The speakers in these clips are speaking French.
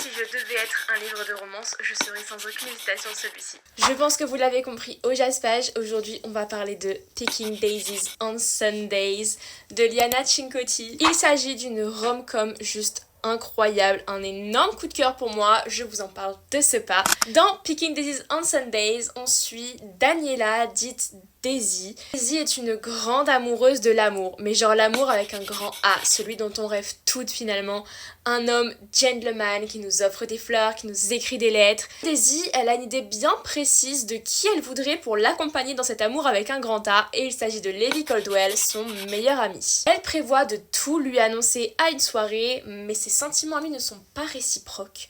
si je devais être un livre de romance, je serais sans aucune hésitation celui-ci. Je pense que vous l'avez compris au Jaspage, aujourd'hui on va parler de Picking Daisies on Sundays de Liana Cincotti. Il s'agit d'une rom-com juste incroyable, un énorme coup de cœur pour moi, je vous en parle de ce pas. Dans Picking Daisies on Sundays, on suit Daniela, dite Daisy. Daisy est une grande amoureuse de l'amour, mais genre l'amour avec un grand A, celui dont on rêve toutes finalement. Un homme gentleman qui nous offre des fleurs, qui nous écrit des lettres. Daisy, elle a une idée bien précise de qui elle voudrait pour l'accompagner dans cet amour avec un grand A, et il s'agit de Levi Caldwell, son meilleur ami. Elle prévoit de tout lui annoncer à une soirée, mais ses sentiments à lui ne sont pas réciproques.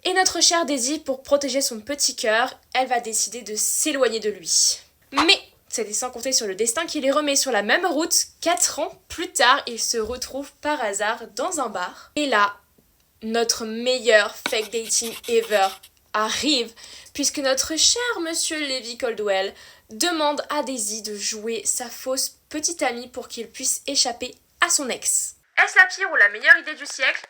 Et notre chère Daisy, pour protéger son petit cœur, elle va décider de s'éloigner de lui. Mais c'était sans compter sur le destin qui les remet sur la même route. 4 ans plus tard, ils se retrouvent par hasard dans un bar. Et là, notre meilleur fake dating ever arrive, puisque notre cher monsieur Levi Caldwell demande à Daisy de jouer sa fausse petite amie pour qu'il puisse échapper à son ex. Est-ce la pire ou la meilleure idée du siècle?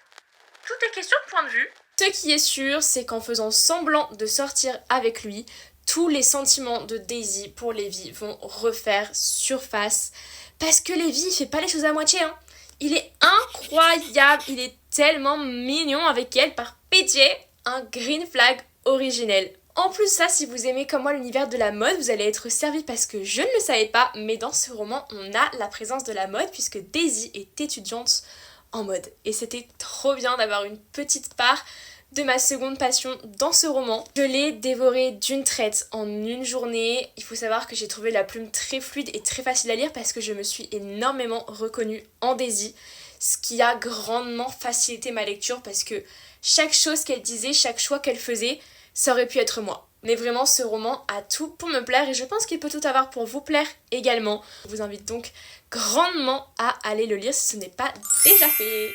Tout est question de point de vue. Ce qui est sûr, c'est qu'en faisant semblant de sortir avec lui, tous les sentiments de Daisy pour Levi vont refaire surface. Parce que Levi, il fait pas les choses à moitié, hein. Il est incroyable, il est tellement mignon avec elle, par pitié, un green flag originel. En plus ça, si vous aimez comme moi l'univers de la mode, vous allez être servi parce que je ne le savais pas, mais dans ce roman, on a la présence de la mode puisque Daisy est étudiante en mode. Et c'était trop bien d'avoir une petite part de ma seconde passion dans ce roman. Je l'ai dévoré d'une traite en une journée. Il faut savoir que j'ai trouvé la plume très fluide et très facile à lire parce que je me suis énormément reconnue en Daisy, ce qui a grandement facilité ma lecture parce que chaque chose qu'elle disait, chaque choix qu'elle faisait, ça aurait pu être moi. Mais vraiment, ce roman a tout pour me plaire et je pense qu'il peut tout avoir pour vous plaire également. Je vous invite donc grandement à aller le lire si ce n'est pas déjà fait.